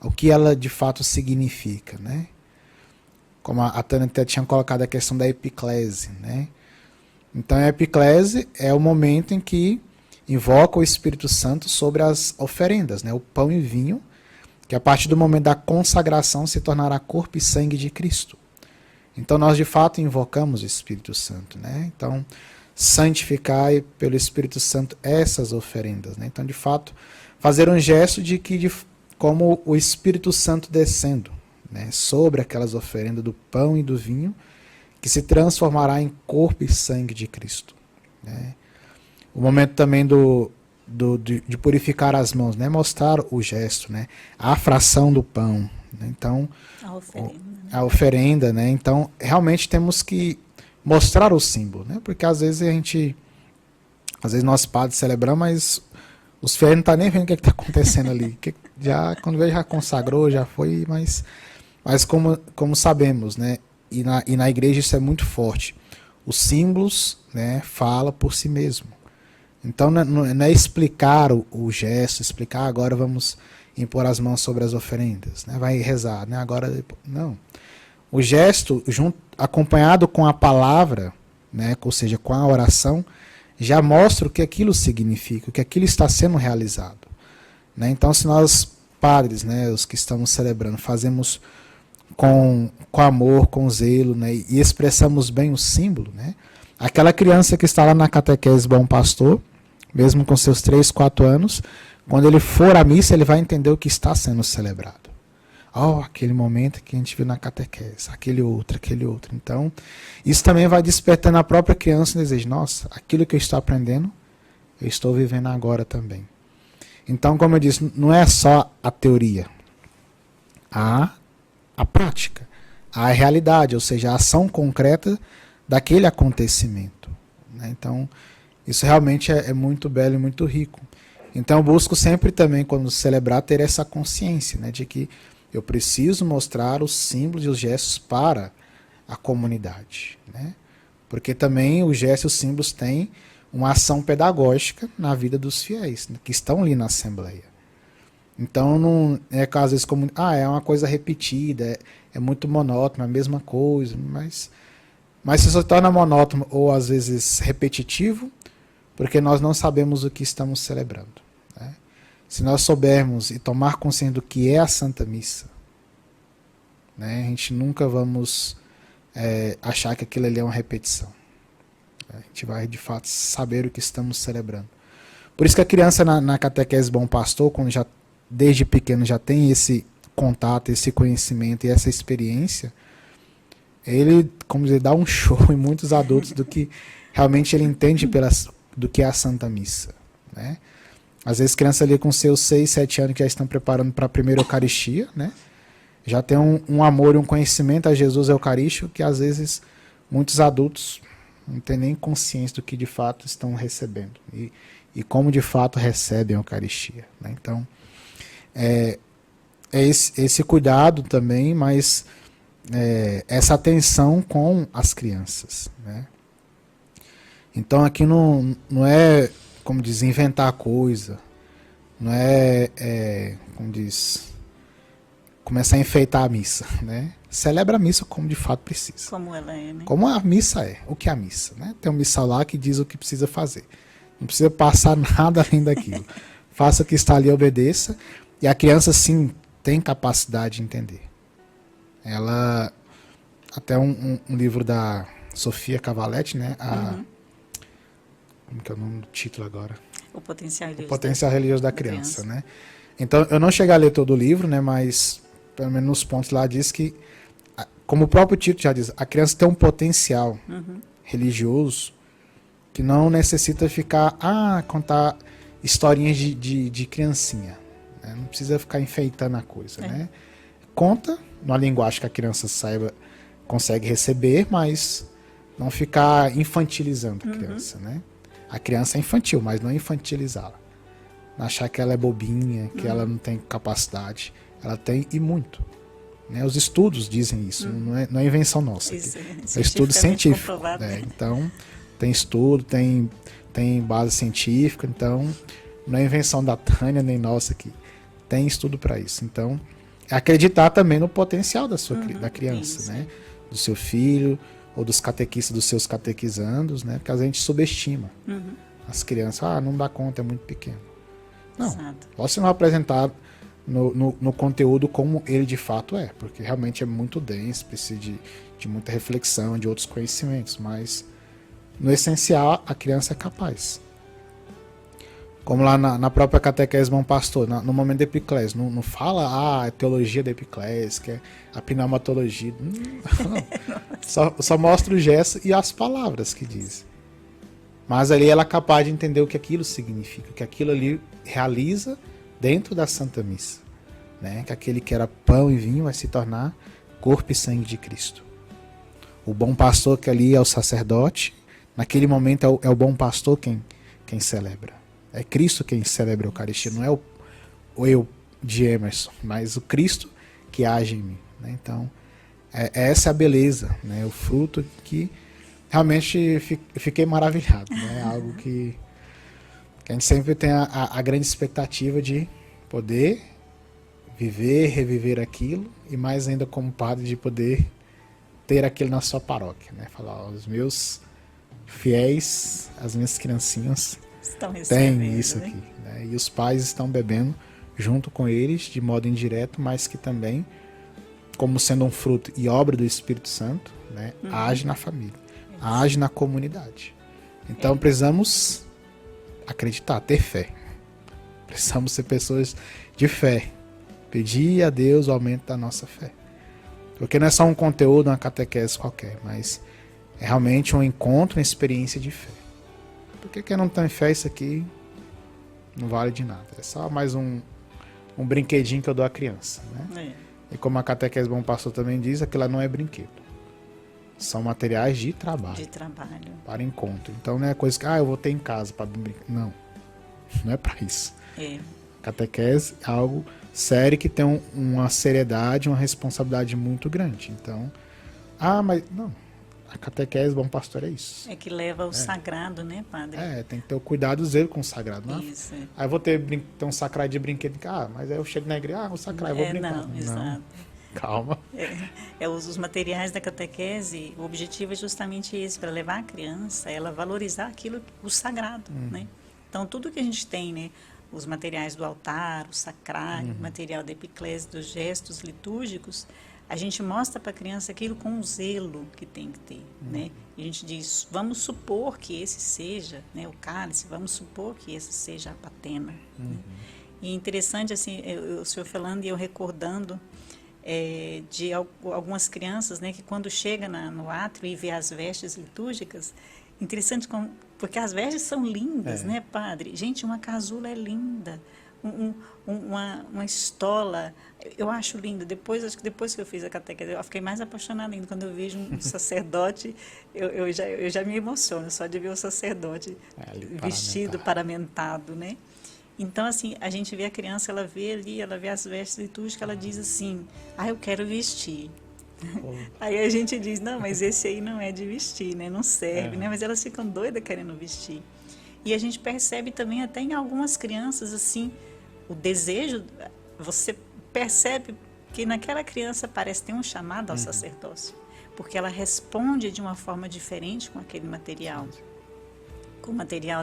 o que ela de fato significa, né? Como a Tânia até tinha colocado a questão da epiclese, né? Então a epiclese é o momento em que invoca o Espírito Santo sobre as oferendas, né? O pão e vinho, que a partir do momento da consagração se tornará corpo e sangue de Cristo. Então nós de fato invocamos o Espírito Santo, né? Então santificai pelo Espírito Santo essas oferendas, né? Então de fato fazer um gesto de que como o Espírito Santo descendo, né, sobre aquelas oferendas do pão e do vinho, que se transformará em corpo e sangue de Cristo, né? O momento também de purificar as mãos, né? Mostrar o gesto, né? A fração do pão, né? Então a oferenda, né? Então realmente temos que mostrar o símbolo, né? Porque às vezes nós padres celebramos, mas os fiéis não estão nem vendo o que está acontecendo ali. Quando vê, já consagrou, já foi, mas como sabemos, né? E na igreja isso é muito forte. Os símbolos, né, falam por si mesmo. Então não é explicar o gesto, explicar agora vamos impor as mãos sobre as oferendas, né, vai rezar, né, agora não. O gesto, acompanhado com a palavra, né, ou seja, com a oração, já mostra o que aquilo significa, o que aquilo está sendo realizado, né? Então se nós padres, né, os que estamos celebrando, fazemos com amor, com zelo, né, e expressamos bem o símbolo, né, aquela criança que está lá na catequese Bom Pastor, mesmo com seus 3, 4 anos, quando ele for à missa, ele vai entender o que está sendo celebrado. Aquele momento que a gente viu na catequese, aquele outro. Então, isso também vai despertando a própria criança o desejo. Nossa, aquilo que eu estou aprendendo, eu estou vivendo agora também. Então, como eu disse, não é só a teoria. Há a prática, há a realidade, ou seja, a ação concreta daquele acontecimento, né? Então, isso realmente é muito belo e muito rico. Então eu busco sempre também, quando celebrar, ter essa consciência, né, de que eu preciso mostrar os símbolos e os gestos para a comunidade, né? Porque também os gestos e os símbolos têm uma ação pedagógica na vida dos fiéis, né, que estão ali na Assembleia. Então não é que às vezes como é uma coisa repetida, é muito monótono, a mesma coisa, mas se torna monótono ou às vezes repetitivo, porque nós não sabemos o que estamos celebrando, né? Se nós soubermos e tomar consciência do que é a Santa Missa, né, a gente nunca vamos achar que aquilo ali é uma repetição. A gente vai de fato saber o que estamos celebrando. Por isso que a criança na catequese Bom Pastor, quando já desde pequeno já tem esse contato, esse conhecimento e essa experiência, ele, como dizer, dá um show em muitos adultos do que realmente ele entende do que é a Santa Missa, né? Às vezes crianças ali com seus 6, 7 anos que já estão preparando para a primeira Eucaristia, né? Já tem um amor e um conhecimento a Jesus Eucarístico que às vezes muitos adultos não têm nem consciência do que de fato estão recebendo e como de fato recebem a Eucaristia, né? Então é esse cuidado também, mas essa atenção com as crianças, né? Então aqui não é, como diz, inventar coisa, não é, como diz, começar a enfeitar a missa, né? Celebra a missa como de fato precisa. Como ela é, né? Como a missa é. O que é a missa, né? Tem um missal lá que diz o que precisa fazer. Não precisa passar nada além daquilo. Faça o que está ali, obedeça. E a criança, sim, tem capacidade de entender. Ela, até um livro da Sofia Cavalletti, né? Como que é o nome do título agora? O Potencial Religioso da Criança, né? Então, eu não cheguei a ler todo o livro, né? Mas, pelo menos nos pontos lá, diz que, como o próprio título já diz, a criança tem um potencial religioso que não necessita ficar, contar historinhas de criancinha, né? Não precisa ficar enfeitando a coisa, né? Conta numa linguagem que a criança consegue receber, mas não ficar infantilizando a criança, né? A criança é infantil, mas não infantilizá-la. Não achar que ela é bobinha, que ela não tem capacidade. Ela tem e muito, né? Os estudos dizem isso, não é invenção nossa. Isso, é estudo científico. Né? Então, tem estudo, tem base científica, então não é invenção da Tânia nem nossa aqui. Tem estudo para isso. Então, acreditar também no potencial da criança, isso, né? Do seu filho, ou dos catequistas, dos seus catequizandos, né? Porque a gente subestima as crianças. Não dá conta, é muito pequeno. Não, você não vai apresentar no conteúdo como ele de fato é, porque realmente é muito denso, precisa de muita reflexão, de outros conhecimentos, mas no essencial a criança é capaz. Como lá na própria catequese Bom Pastor, no momento da epiclese, não fala a teologia da epiclese, que é a pneumatologia. Não. Só mostra o gesto e as palavras que diz. Mas ali ela é capaz de entender o que aquilo significa, o que aquilo ali realiza dentro da Santa Missa. Né? Que aquele que era pão e vinho vai se tornar corpo e sangue de Cristo. O bom pastor que ali é o sacerdote, naquele momento é o bom pastor quem celebra. É Cristo quem celebra a Eucaristia, não é o eu de Emerson, mas o Cristo que age em mim. Né? Então, essa é a beleza, né? O fruto que realmente fiquei maravilhado. Né? Algo que a gente sempre tem a grande expectativa de poder viver, reviver aquilo, e mais ainda como padre de poder ter aquilo na sua paróquia. Né? Falar, os meus fiéis, as minhas criancinhas tem isso aqui, né? E os pais estão bebendo junto com eles, de modo indireto, mas que também, como sendo um fruto e obra do Espírito Santo, né? Age na família, age na comunidade. Então precisamos acreditar, ter fé. Precisamos ser pessoas de fé. Pedir a Deus o aumento da nossa fé. Porque não é só um conteúdo, uma catequese qualquer, mas é realmente um encontro, uma experiência de fé. Porque quem não tem fé, isso aqui não vale de nada. É só mais um brinquedinho que eu dou à criança. Né? E como a catequese Bom Pastor também diz, aquilo não é brinquedo. São materiais de trabalho. De trabalho. Para encontro. Então não é coisa que eu vou ter em casa para brincar. Não. Não é para isso. Catequese é algo sério que tem uma seriedade, uma responsabilidade muito grande. Então, mas não. A catequese Bom Pastor é isso. É que leva o sagrado, né, padre? Tem que ter o cuidado zelo com o sagrado. Não? Isso. Aí eu vou ter um sacrário de brinquedo. Mas aí eu chego na igreja, o sacrário, eu vou brincar. Não, exato. Calma. Os materiais da catequese, o objetivo é justamente esse, para levar a criança, ela valorizar aquilo, o sagrado, né? Então, tudo que a gente tem, né? Os materiais do altar, o sacrário, o material da epiclese, dos gestos litúrgicos, a gente mostra para a criança aquilo com o zelo que tem que ter, né? E a gente diz, vamos supor que esse seja, né, o cálice, vamos supor que esse seja a patena. Né? E é interessante, assim, o senhor falando e eu recordando de algumas crianças, né, que quando chega no átrio e vê as vestes litúrgicas, interessante porque as vestes são lindas, né, padre? Gente, uma casula é linda. Uma estola, eu acho lindo. Acho que depois que eu fiz a catequese, eu fiquei mais apaixonada ainda. Quando eu vejo um sacerdote, eu já me emociono só de ver o sacerdote vestido, paramentado, né? Então, assim, a gente vê a criança, ela vê ali, ela vê as vestes litúrgicas, ela diz assim, eu quero vestir. Aí a gente diz, não, mas esse aí não é de vestir, né? Não serve, né? Mas elas ficam doidas querendo vestir. E a gente percebe também até em algumas crianças, assim, o desejo, você percebe que naquela criança parece ter um chamado ao sacerdócio, porque ela responde de uma forma diferente com aquele material, com o material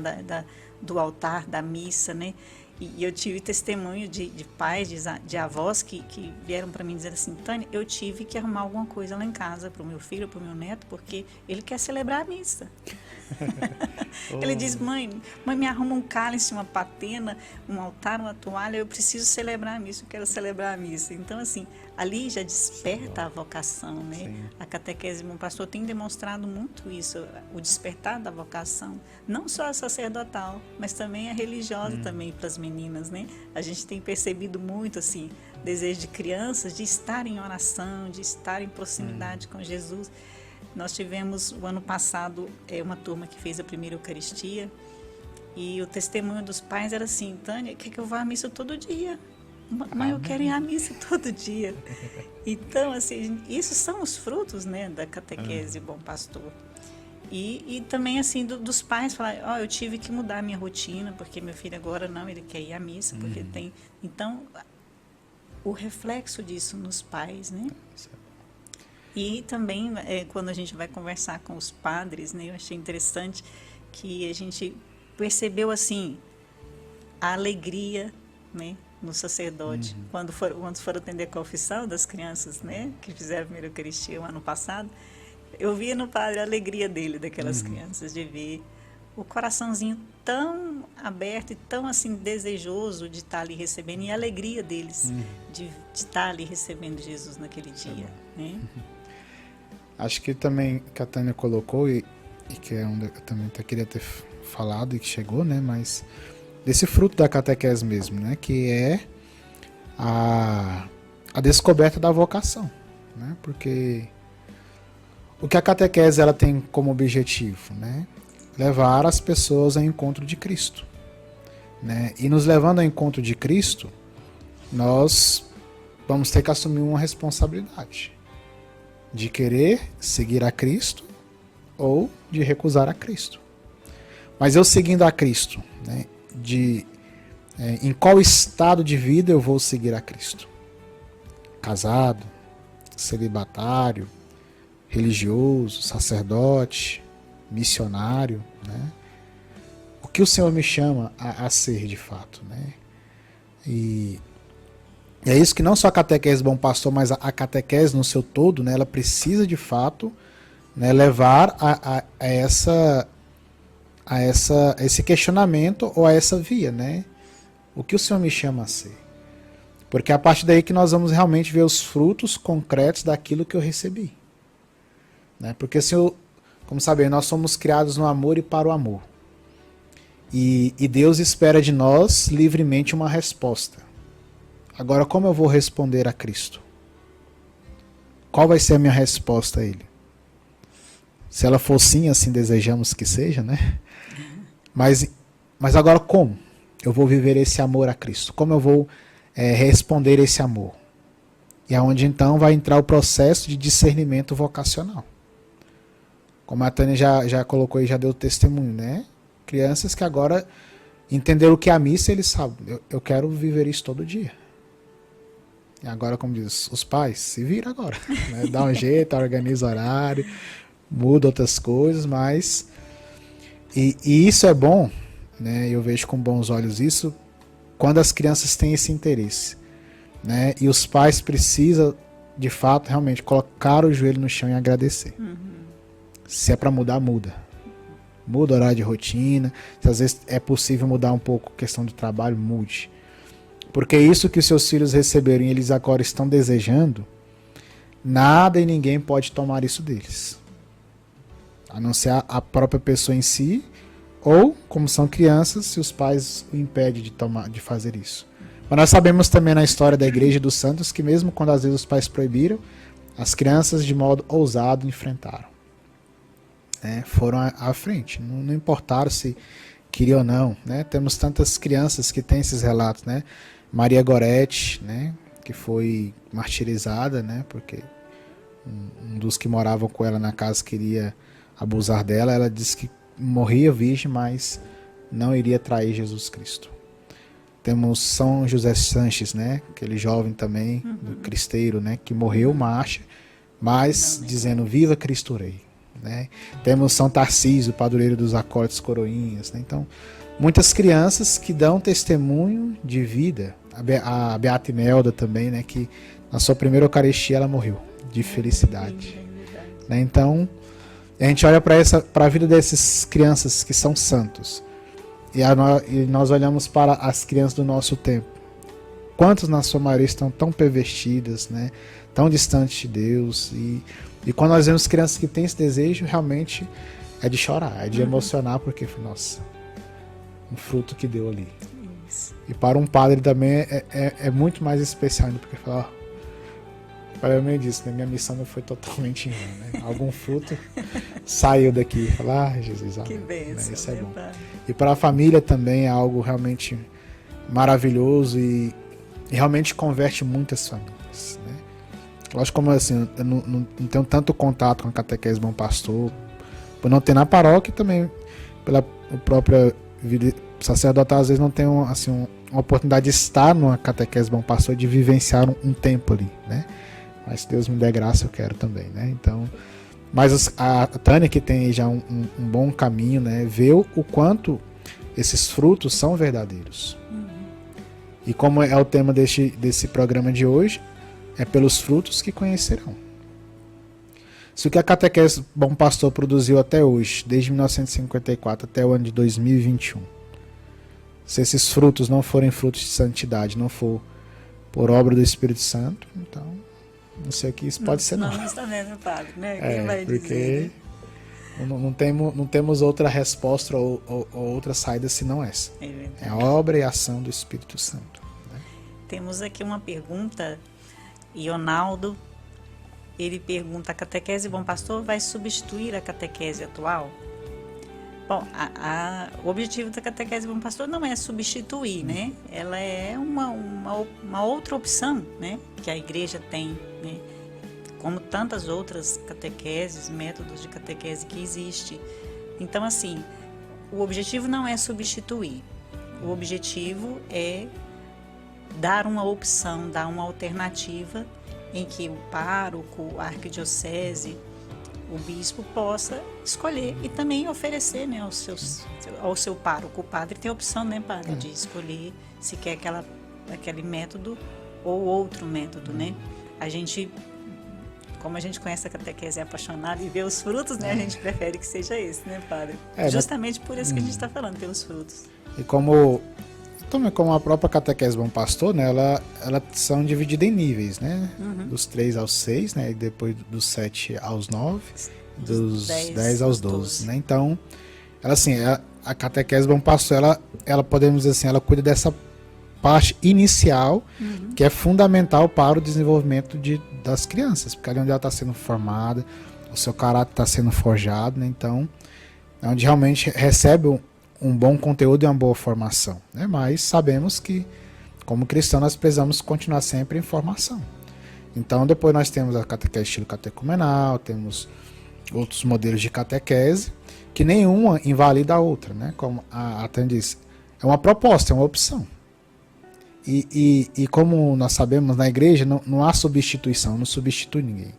do altar, da missa, né? E eu tive testemunho de pais, de avós que vieram para mim dizer assim, Tânia, eu tive que arrumar alguma coisa lá em casa para o meu filho, para o meu neto, porque ele quer celebrar a missa. Ele diz, mãe, me arruma um cálice, uma patena, um altar, uma toalha, eu preciso celebrar a missa, eu quero celebrar a missa. Então, assim, ali já desperta a vocação, né? Sim. A catequese Bom Pastor tem demonstrado muito isso, o despertar da vocação, não só a sacerdotal, mas também a religiosa também para as meninas, né? A gente tem percebido muito, assim, desejo de crianças de estar em oração, de estar em proximidade com Jesus. Nós tivemos, o ano passado, uma turma que fez a primeira Eucaristia e o testemunho dos pais era assim, Tânia, quer que eu vá à missa todo dia? Mãe, eu quero ir à missa todo dia. Então, assim, isso são os frutos, né, da catequese Bom Pastor. E também, assim, dos pais falar, eu tive que mudar a minha rotina, porque meu filho agora não, ele quer ir à missa, porque tem... Então, o reflexo disso nos pais, né? E também, quando a gente vai conversar com os padres, né, eu achei interessante que a gente percebeu, assim, a alegria, né, no sacerdote. Quando foram atender a confissão das crianças, né, que fizeram a primeira Eucaristia o ano passado, eu via no padre a alegria dele, daquelas crianças, de ver o coraçãozinho tão aberto e tão assim desejoso de estar ali recebendo, e a alegria deles de estar ali recebendo Jesus naquele dia, né? Acho que também que a Tânia colocou, e que é onde eu também até queria ter falado e que chegou, né, mas desse fruto da catequese mesmo, né, que é a descoberta da vocação, né, porque o que a catequese ela tem como objetivo, né, levar as pessoas ao encontro de Cristo, né, e nos levando ao encontro de Cristo, nós vamos ter que assumir uma responsabilidade de querer seguir a Cristo ou de recusar a Cristo. Mas eu seguindo a Cristo, né, em qual estado de vida eu vou seguir a Cristo? Casado, celibatário, religioso, sacerdote, missionário, né? O que o Senhor me chama a ser de fato, né? E é isso que não só a catequese Bom Pastor, mas a catequese no seu todo, né, ela precisa de fato, né, levar a esse questionamento ou a essa via, né? O que o Senhor me chama a ser? Porque é a partir daí que nós vamos realmente ver os frutos concretos daquilo que eu recebi, né? Porque se eu, como sabemos, nós somos criados no amor e para o amor. E Deus espera de nós livremente uma resposta. Agora, como eu vou responder a Cristo? Qual vai ser a minha resposta a Ele? Se ela for sim, assim desejamos que seja, né? Mas agora como eu vou viver esse amor a Cristo? Como eu vou responder esse amor? E é onde então vai entrar o processo de discernimento vocacional. Como a Tânia já colocou e já deu testemunho, né? Crianças que agora entenderam o que é a missa, eles sabem, eu quero viver isso todo dia. E agora, como diz os pais, se vira agora, né? Dá um jeito, organiza horário, muda outras coisas, mas e isso é bom, né? Eu vejo com bons olhos isso quando as crianças têm esse interesse, né? E os pais precisam de fato realmente colocar o joelho no chão e agradecer. Se é para mudar, muda o horário de rotina. Se às vezes é possível mudar um pouco a questão do trabalho, mude, porque isso que seus filhos receberam e eles agora estão desejando, nada e ninguém pode tomar isso deles, a não ser a própria pessoa em si, ou, como são crianças, se os pais o impedem de fazer isso. Mas nós sabemos também na história da Igreja dos Santos que mesmo quando às vezes os pais proibiram, as crianças de modo ousado enfrentaram, né? Foram à frente, não importaram se queriam ou não, né? Temos tantas crianças que têm esses relatos, né? Maria Goretti, né, que foi martirizada, né, porque um dos que moravam com ela na casa queria abusar dela. Ela disse que morria virgem, mas não iria trair Jesus Cristo. Temos São José Sanches, né, aquele jovem também, do cristeiro, né, que morreu marcha, mas dizendo viva Cristo Rei, né? Temos São Tarcísio, padroeiro dos acólitos coroinhas, né? Então, muitas crianças que dão testemunho de vida. A Beata Imelda também, né, que na sua primeira Eucaristia ela morreu de felicidade, né? Então a gente olha para a vida dessas crianças que são santos e nós olhamos para as crianças do nosso tempo. Quantos na sua maioria estão tão pervertidas, né, tão distantes de Deus, e quando nós vemos crianças que têm esse desejo, realmente é de chorar, é de emocionar, porque nossa, um fruto que deu ali. E para um padre também é muito mais especial, porque fala, eu me disse, né, minha missão não foi totalmente em vão, né? Algum fruto saiu daqui. Fala, Jesus, que bênção, né? Isso é bom. Pai. E para a família também é algo realmente maravilhoso e realmente converte muitas famílias, né? Lógico, como assim, eu não tenho tanto contato com a catequese Bom Pastor, por não ter na paróquia, e também pela própria vida sacerdotal, às vezes não tenho assim, uma oportunidade de estar numa catequese Bom Pastor, de vivenciar um tempo ali, né? Mas se Deus me der graça, eu quero também, né? Então, mas a Tânia, que tem já um bom caminho, né, vê o quanto esses frutos são verdadeiros. E como é o tema desse programa de hoje, é pelos frutos que conhecerão. Se o que a Catequese Bom Pastor produziu até hoje, desde 1954 até o ano de 2021, se esses frutos não forem frutos de santidade, não for por obra do Espírito Santo, então não sei o que isso pode ser não. Não está vendo, padre, né? Quem vai porque dizer, né? não temos outra resposta ou outra saída senão essa. É a obra e a ação do Espírito Santo. Né? Temos aqui uma pergunta, Ionaldo. Ele pergunta: a catequese Bom Pastor vai substituir a catequese atual? Bom, o objetivo da catequese Bom Pastor não é substituir, né? Ela é uma outra opção, né? Que a igreja tem, né? Como tantas outras catequeses, métodos de catequese que existem. Então, assim, o objetivo não é substituir. O objetivo é dar uma opção, dar uma alternativa em que o pároco, a arquidiocese, o bispo possa escolher e também oferecer, né, ao seu pároco. O padre tem a opção, né, padre, de escolher se quer aquele método ou outro método, né? Como a gente conhece a catequese apaixonada e vê os frutos, né, a gente prefere que seja esse, né, padre? Justamente por isso que a gente está falando, pelos frutos. E como a própria catequese Bom Pastor, né, ela são divididas em níveis, né? Dos 3 aos 6, né? E depois dos 7 aos 9, dos 10 aos 12, né? Então, ela assim, a catequese Bom Pastor, ela podemos dizer assim, ela cuida dessa parte inicial, que é fundamental para o desenvolvimento das crianças, porque ali onde ela está sendo formada, o seu caráter está sendo forjado, né? Então, é onde realmente recebe um bom conteúdo e uma boa formação, né? Mas sabemos que, como cristãos, nós precisamos continuar sempre em formação. Então, depois nós temos a catequese estilo catecumenal, temos outros modelos de catequese, que nenhuma invalida a outra, né? Como a Tânia disse, é uma proposta, é uma opção. E como nós sabemos, na igreja não há substituição, não substitui ninguém.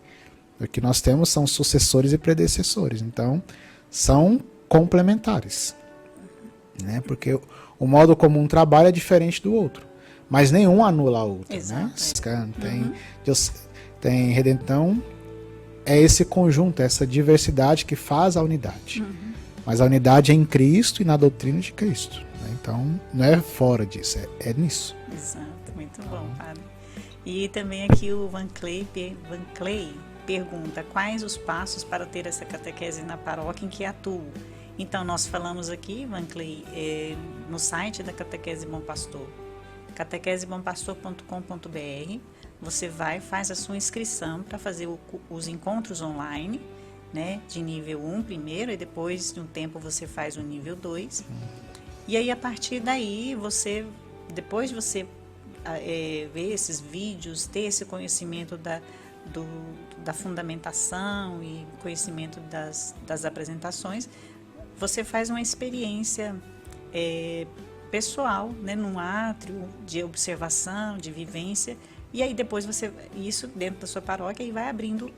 O que nós temos são sucessores e predecessores, então são complementares. Né? Porque o modo como um trabalha é diferente do outro, mas nenhum anula o outro. Exato. Né? Tem Redenção, é esse conjunto, essa diversidade que faz a unidade. Mas a unidade é em Cristo e na doutrina de Cristo. Né? Então, não é fora disso, é nisso. Exato, muito bom, padre. E também aqui o Van Clay pergunta: quais os passos para ter essa catequese na paróquia em que atuo? Então, nós falamos aqui, Van Clay, no site da Catequese Bom Pastor, catequesebompastor.com.br. Você faz a sua inscrição para fazer os encontros online, né, de nível 1 primeiro, e depois de um tempo você faz o nível 2. E aí, a partir daí, depois de você ver esses vídeos, ter esse conhecimento da fundamentação e conhecimento das apresentações, você faz uma experiência pessoal, né, num átrio de observação, de vivência, e aí depois isso dentro da sua paróquia, e vai abrindo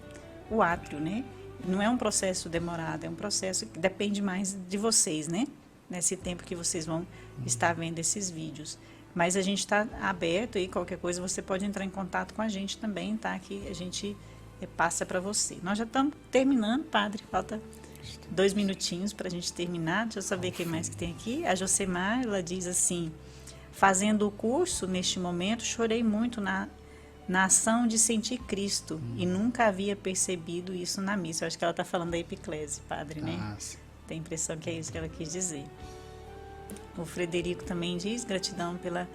o átrio, né? Não é um processo demorado, é um processo que depende mais de vocês, né? Nesse tempo que vocês vão estar vendo esses vídeos. Mas a gente está aberto e qualquer coisa você pode entrar em contato com a gente também, tá? Que a gente passa para você. Nós já estamos terminando, padre, falta 2 minutinhos para a gente terminar. Deixa eu saber quem mais que tem aqui. A Josemar, ela diz assim: fazendo o curso, neste momento, chorei muito na ação de sentir Cristo e nunca havia percebido isso na missa. Eu acho que ela está falando da epiclese, padre, né? Tem a impressão que é isso que ela quis dizer. O Frederico também diz: gratidão pela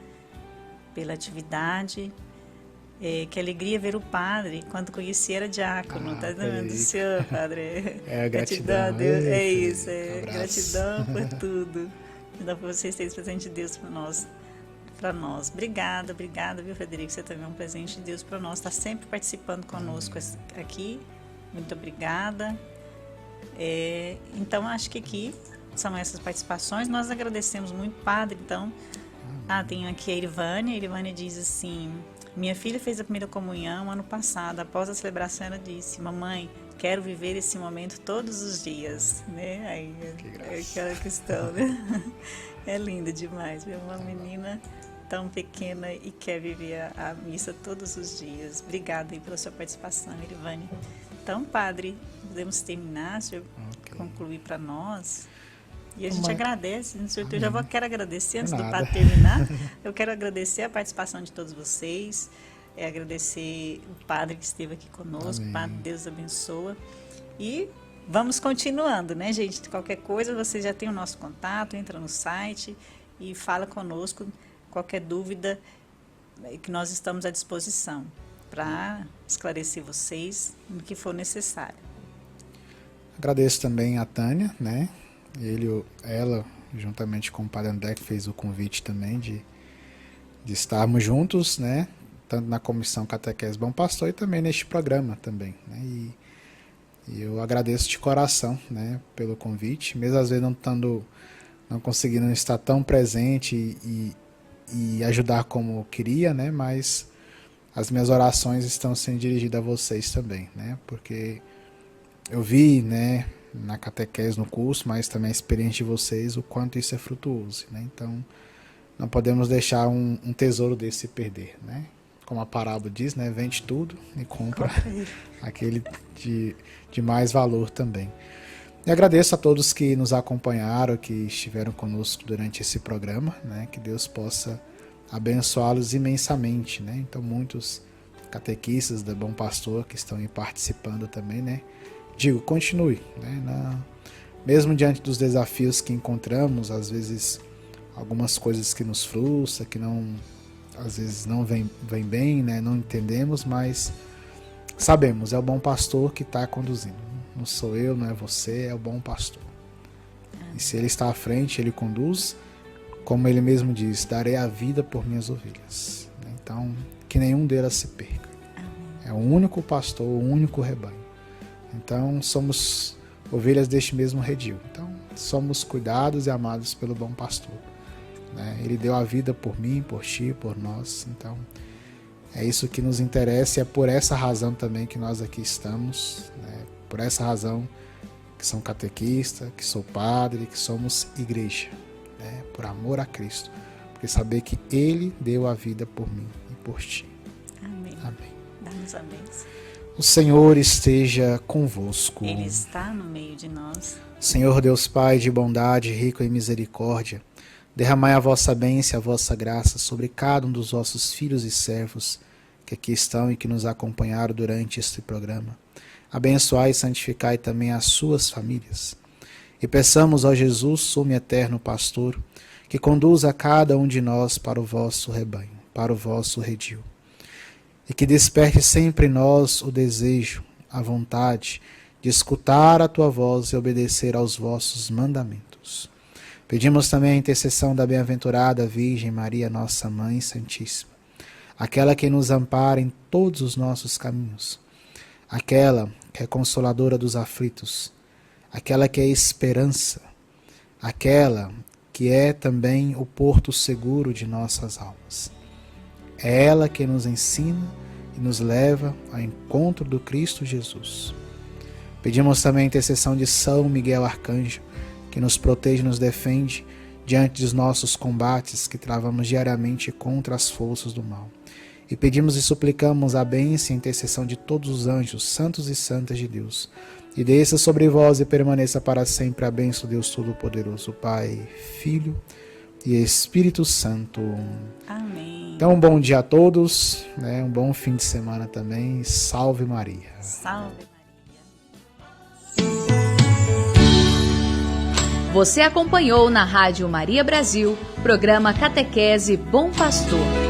atividade. Que alegria ver o padre. Quando conheci era diácono, tá vendo? Senhor, padre. Gratidão a Deus. Deus. Isso, gratidão por tudo. Gratidão por vocês terem presente de Deus para nós. Obrigada, viu, Frederico? Você também é um presente de Deus para nós. Está sempre participando conosco aqui. Muito obrigada. Então, acho que aqui são essas participações. Nós agradecemos muito, padre. Então, tem aqui a Irvânia. A Irvânia diz assim: minha filha fez a primeira comunhão ano passado. Após a celebração, ela disse: mamãe, quero viver esse momento todos os dias. Né? Aí, é aquela questão, né? É linda demais, viu? Uma menina tão pequena e quer viver a missa todos os dias. Obrigada aí pela sua participação, Irivane. Então, padre, podemos terminar, o senhor concluir para nós. E a gente agradece, eu já quero agradecer, antes do padre terminar, eu quero agradecer a participação de todos vocês, agradecer o padre que esteve aqui conosco. Amém. Padre, Deus abençoa. E vamos continuando, né, gente? Qualquer coisa, você já tem o nosso contato, entra no site e fala conosco, qualquer dúvida que nós estamos à disposição para esclarecer vocês no que for necessário. Agradeço também a Tânia, né? Ela, juntamente com o Padre André, que fez o convite também de estarmos juntos, né? Tanto na Comissão Catequese Bom Pastor e também neste programa também, né? E eu agradeço de coração, né, pelo convite, mesmo às vezes não conseguindo estar tão presente e ajudar como eu queria, né? Mas as minhas orações estão sendo dirigidas a vocês também, né? Porque eu vi, né, na catequese, no curso, mas também a experiência de vocês, o quanto isso é frutuoso, né? Então, não podemos deixar um tesouro desse se perder, né? Como a parábola diz, né? Vende tudo e compra aquele de mais valor também. E agradeço a todos que nos acompanharam, que estiveram conosco durante esse programa, né? Que Deus possa abençoá-los imensamente, né? Então, muitos catequistas da Bom Pastor que estão aí participando também, né? Digo, continue, né? Mesmo diante dos desafios que encontramos, às vezes algumas coisas que nos frustram, que às vezes não vem bem, né? Não entendemos, mas sabemos, é o bom pastor que está conduzindo. Não sou eu, não é você, é o bom pastor. E se ele está à frente, ele conduz, como ele mesmo diz, darei a vida por minhas ovelhas. Então, que nenhum delas se perca. É o único pastor, o único rebanho. Então, somos ovelhas deste mesmo redil. Então, somos cuidados e amados pelo bom pastor, né? Ele deu a vida por mim, por ti, por nós. Então, é isso que nos interessa e é por essa razão também que nós aqui estamos, né? Por essa razão que sou catequista, que sou padre, que somos igreja, né? Por amor a Cristo. Porque saber que Ele deu a vida por mim e por ti. Amém. Amém. Dá-nos a bênção. O Senhor esteja convosco. Ele está no meio de nós. Senhor Deus Pai de bondade, rico em misericórdia, derramai a vossa bênção e a vossa graça sobre cada um dos vossos filhos e servos que aqui estão e que nos acompanharam durante este programa. Abençoai e santificai também as suas famílias. E peçamos ao Jesus, sumo e eterno pastor, que conduza cada um de nós para o vosso rebanho, para o vosso redil. E que desperte sempre em nós o desejo, a vontade de escutar a tua voz e obedecer aos vossos mandamentos. Pedimos também a intercessão da bem-aventurada Virgem Maria, nossa Mãe Santíssima, aquela que nos ampara em todos os nossos caminhos, aquela que é consoladora dos aflitos, aquela que é esperança, aquela que é também o porto seguro de nossas almas. É ela que nos ensina e nos leva ao encontro do Cristo Jesus. Pedimos também a intercessão de São Miguel Arcanjo, que nos protege e nos defende diante dos nossos combates que travamos diariamente contra as forças do mal. E pedimos e suplicamos a bênção e a intercessão de todos os anjos, santos e santas de Deus. E desça sobre vós e permaneça para sempre a bênção do Deus Todo-Poderoso, Pai, Filho e Espírito Santo. Amém. Então, um bom dia a todos, né? Um bom fim de semana também. Salve Maria. Salve Maria. Você acompanhou na Rádio Maria Brasil, programa Catequese Bom Pastor.